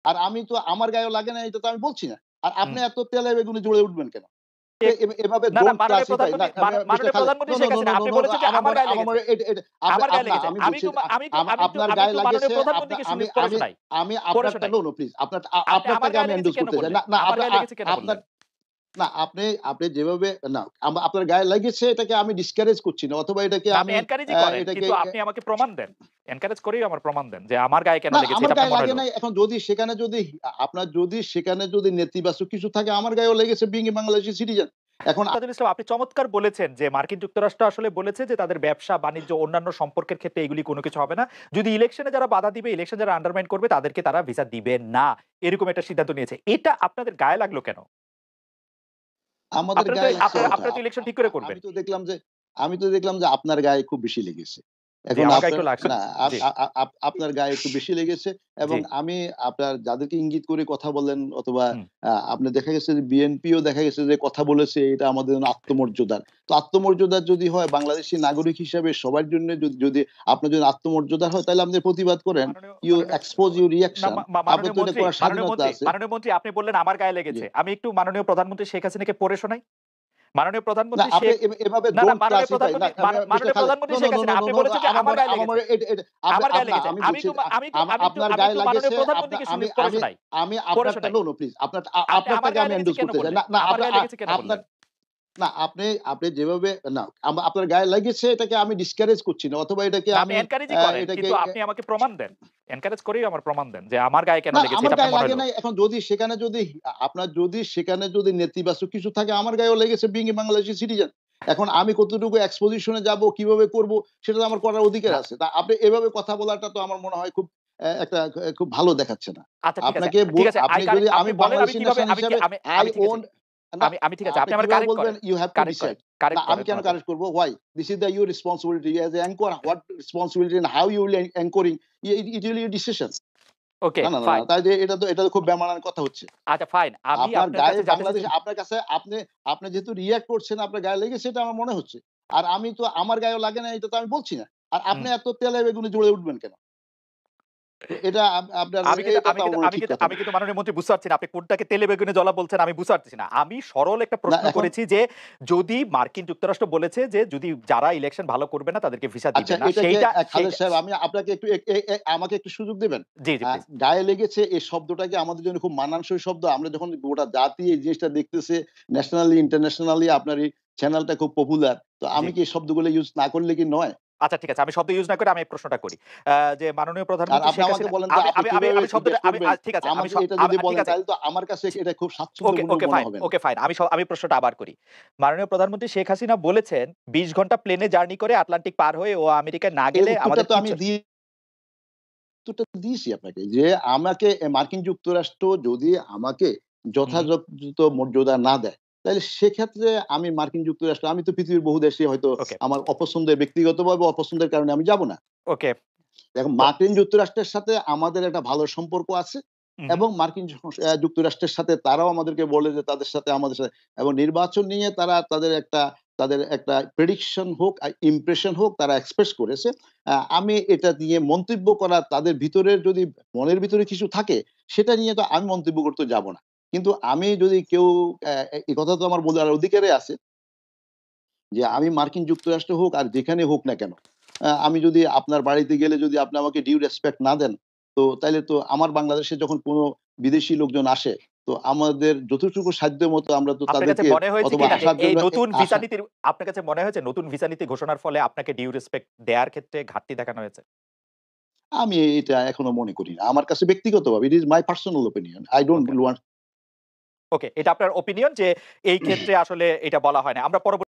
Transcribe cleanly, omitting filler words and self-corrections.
আর আমি তো আমার গায়েও লাগে না এটা তো আমি বলছি না। আর আপনি এত তেলে বেগুনে জ্বলে উঠবেন কেন? এভাবে না, না ডোন্ট মাননীয় ক্লাসিফাই না মিস্টার মাননীয় খালেদ প্রধানমন্ত্রী no, no, Sheikh no, Hasina no, no, আপনি নো, বলেছেন যে আমার আমার মনে গায়ে আমার লেগেছে। মনে এটা আমার গায়ে না লেগেছে। আমি আমি বলছি একটু আপনার গায়ে মাননীয় লাগেছে প্রধানমন্ত্রীকে আমি পড়ে আমি শোনাই। আমি পড়ে আপনারটা শোনাই। নো, নো প্লিজ আপনি আমার আপনারটাকে গায়ে আমি লেগেছে এন্ডোর্স কেন করতে চাই। বললেন? না, না আমার গায়ে লেগেছে কেন আপনার বললেন? না আপনি যেভাবে না আপনার গায়ে লেগেছে এটাকে আমি ডিসকারেজ করছি না অথবা এটাকে না আপনি আমি এনকারেজই করেন। এটাকে কিন্তু আপনি আমাকে প্রমাণ দেন। এনকারেজ করেই আমার প্রমাণ দেন যে আমার গায়ে কেন না লেগেছে আমার এটা আপনার গায়ে মনে লাগে হলো। নাই। এখন যদি সেখানে যদি আপনার যদি সেখানে যদি নেতিবাচক কিছু থাকে আমার গায়েও লেগেছে বিইং এ বাংলাদেশি সিটিজেন। এখন তাজুল ইসলাম আপনি চমৎকার বলেছেন যে মার্কিন যুক্তরাষ্ট্র আসলে বলেছে যে তাদের ব্যবসা, বাণিজ্য, অন্যান্য সম্পর্কের ক্ষেত্রে এগুলি কোনো কিছু হবে না। যদি ইলেকশনে যারা বাধা দিবে, ইলেকশন যারা আন্ডারমাইন করবে তাদেরকে তারা ভিসা দিবে না। এরকম একটা সিদ্ধান্ত নিয়েছে। এটা আপনাদের গায়ে লাগলো কেন? আমাদের আপনারা তো গায়ে লাগছে আপনারা কোথায়? আপনারা তো ইলেকশন ঠিক করে করবেন। আমি তো দেখলাম যে আপনার গায়ে খুব বেশি লেগেছে। জি, এখন আমার গায়ে আপনার একটু লাগছে। না জি, আপনার গায়ে একটু বেশি লেগেছে জি। এবং আমি আপনার যাদেরকে ইঙ্গিত করে কথা বললেন অথবা হুম। আপনার দেখা গেছে যে বিএনপিও দেখা গেছে যে কথা বলেছে এটা আমাদের জন্য আত্মমর্যাদার। তো আত্মমর্যাদার যদি হয় বাংলাদেশী নাগরিক হিসাবে সবার জন্য যদি আপনার জন্য আত্মমর্যাদার হয় তাহলে আপনি প্রতিবাদ করেন। মাননীয় ইউ মাননীয় এক্সপোজ ইউর না রিঅ্যাকশন। আপনার মাননীয় তো এটা মন্ত্রী, করার স্বাধীনতা আছে। মাননীয় মন্ত্রী আপনি বললেন আমার গায়ে জি। লেগেছে। আমি একটু মাননীয় প্রধানমন্ত্রী শেখ হাসিনাকে পড়ে শোনাই। মাননীয় না প্রধানমন্ত্রী আপনি শেখ এভাবে না, না ডোন্ট মাননীয় ক্লাসিফাই না প্রধানমন্ত্রী মিস্টার মাননীয় খালেদ। প্রধানমন্ত্রী no, no, Sheikh no, no, Hasina no, আপনি নো, নো বলেছেন যে আমার গায়ে আমার লেগেছে। মনে এটা আমার গায়ে আপনা লেগেছে। আমি আমি বলছি একটু আপনার গায়ে মাননীয় লাগেছে প্রধানমন্ত্রীকে আমি পড়ে আমি শোনাই। আমি পড়ে আপনারটা শোনাই। নো, নো প্লিজ আপনি আমার আপনারটাকে গায়ে আমি লেগেছে এন্ডোর্স কেন করতে চাই। বললেন? না, না আমার গায়ে লেগেছে কেন আপনার বললেন? না আপনি যেভাবে না আপনার গায়ে লেগেছে এটাকে আমি ডিসকারেজ করছি না অথবা এটাকে না আপনি আমি এনকারেজই করেন। এটাকে কিন্তু আপনি আমাকে প্রমাণ দেন। এনকারেজ করেই আমার প্রমাণ দেন যে আমার গায়ে কেন না লেগেছে আমার এটা আপনার গায়ে মনে লাগে হলো। নাই। এখন যদি সেখানে যদি নেতিবাচক কিছু থাকে আমার গায়েও লেগেছে বিইং এ বাংলাদেশি সিটিজেন। এখন আমি কতটুকু এক্সপোজিশন এ যাব, কিভাবে করব সেটা তো আমার করার অধিকার না আছে। তা আপনি এভাবে কথা বলাটা তো আমার মনে হয় খুব একটা খুব ভালো দেখাচ্ছে না। আচ্ছা ঠিক আছে। আপনাকে ঠিক আছে। আপনি যদি আপনি আমি বলেন আমি বাংলাদেশি কিভাবে ন্যাশনাল আমি কি হিসাবে আমি আই আমি ঠিক আছে। ওন না আমি ঠিক আছে। আপনি আপনি আমার কিভাবে কারেক্ট বলবেন করেন। ইউ হ্যাভ টু কারেক্ট করেন। ডিসাইড। না কারেক্ট আমি করেন কেন ওনাকে। কারেক্ট করব? Why? This is the your responsibility as a anchor what responsibility and how you will anchoring it will your decision. Okay না। ফাইন। তাই যে এটা তো খুব বেমানান কথা হচ্ছে। আচ্ছা ফাইন। আমি আপনার আপনার গায়ে কাছে জানতে বাংলাদেশ চাচ্ছি আপনার কাছে আপনি যেহেতু রিঅ্যাক্ট করছেন আপনার গায়ে লেগেছে এটা আমার মনে হচ্ছে। আর আমি তো আমার গায়েও লাগে না এটা তো আমি বলছি না। আর হুম। আপনি এত তেলে বেগুনে জ্বলে উঠবেন কেন? তো এটা আপনার আমি কিন্তু এটা আমি তো আমার কিন্তু মনে হয় আমি ঠিক কিন্তু কথা আমি না। কিন্তু মাননীয় মন্ত্রী বুঝতে পারছি না। আপনি কোনটাকে তেলে বেগুনে জ্বলা বলছেন আমি বুঝতে পারতেছি না। আমি সরল একটা না প্রশ্ন এখন করেছি যে যদি মার্কিন যুক্তরাষ্ট্র বলেছে যে যদি যারা ইলেকশন ভালো করবে না তাদেরকে ভিসা আচ্ছা দিবে না। এটাকে সেইটা খালেদ সেইটা সাহেব আমি আপনাকে একটু আমাকে একটু সুযোগ দিবেন? জি, জি প্লিজ। গায়ে লেগেছে এই শব্দটা কি আমাদের জন্য খুব মানানসই শব্দ? আমরা যখন গোটা জাতি এই জিনিসটা দেখতেছে ন্যাশনালি ইন্টারন্যাশনালি আপনার এই চ্যানেলটা খুব পপুলার। তো জি। আমি কি এই শব্দগুলো ইউজ না করলে কি নয়? আচ্ছা ঠিক আছে। আমি শব্দ ইউজ না করে আমি এই প্রশ্নটা করি। যে মাননীয় আর প্রধানমন্ত্রী আপনি শেখ আমাকে হাসিনা বলেন যে আমি আপনি আমি আমি কিভাবে আমি শব্দটা রিঅ্যাক্ট করবেন? ঠিক আছে। আমি আমাকে এটা যদি ঠিক বলেন আছে। তাহলে তো আমার কাছে এটা খুব স্বাচ্ছন্দ্যপূর্ণ মনে ফাইন, হবে না। Okay fine. আমি প্রশ্নটা আবার করি। মাননীয় প্রধানমন্ত্রী শেখ হাসিনা বলেছেন ২০ ঘন্টা প্লেনে জার্নি করে আটলান্টিক পার হয়ে ও আমেরিকায় না এই গেলে উত্তরটা আমাদের তো আমি কিচ্ছু উত্তরটা দিয়েছি আপনাকে যে আমাকে মার্কিন যুক্তরাষ্ট্র যদি আমাকে হুম, হুম। যথাযথ মর্যাদা না দেয়, তাইলে সেক্ষেত্রে আমি মার্কিন যুক্তরাষ্ট্র আমি তো পৃথিবীর বহু দেশে হয়তো ওকে, আমার অপছন্দের ব্যক্তিগতভাবে অপছন্দের কারণে আমি যাব না। ওকে। এখন তো মার্কিন যুক্তরাষ্ট্রের সাথে আমাদের একটা ভালো সম্পর্ক আছে হুম, হুম। এবং মার্কিন যুক্তরাষ্ট্রের সাথে তারাও আমাদেরকে বলে যে তাদের সাথে আমাদের সাথে এবং নির্বাচন নিয়ে তারা তাদের একটা প্রেডিকশন হোক, ইমপ্রেশন হোক তারা এক্সপ্রেস করেছে। আমি এটা নিয়ে মন্তব্য করা তাদের ভিতরে যদি মনের ভিতরে কিছু থাকে সেটা নিয়ে তো আমি মন্তব্য করতে যাব না। কিন্তু আমি যদি কেউ এই কথা তো আমার বলার অধিকারে আছে যে আমি মার্কিন যুক্তরাষ্ট্র হোক আর যেখানে হোক না কেন, আমি যদি আপনার বাড়িতে গেলে যদি আপনি আমাকে ডিউ রেসপেক্ট না দেন, তো তাইলে তো আমার বাংলাদেশে যখন কোনো বিদেশি লোকজন আসে, তো আমাদের যতটুকু সাধ্য মতো আমরা তো আপনার কাছে তাদেরকে মনে হয়েছে অথবা কিনা যে আসার এই জন্য নতুন ভিসা আসা নীতির আপনার কাছে মনে হয়েছে নতুন ভিসা নীতি ঘোষণার ফলে আপনাকে ডিউ রেসপেক্ট দেয়ার ক্ষেত্রে ঘাটতি দেখানো হয়েছে? আমি এটা এখনো মনে করি না। আমার কাছে ব্যক্তিগতভাবে it is my personal opinion. I don't okay, want okay. এটা আপনার ওপিনিয়ন যে এই ক্ষেত্রে আসলে এটা বলা হয় না। আমরা পরবর্তী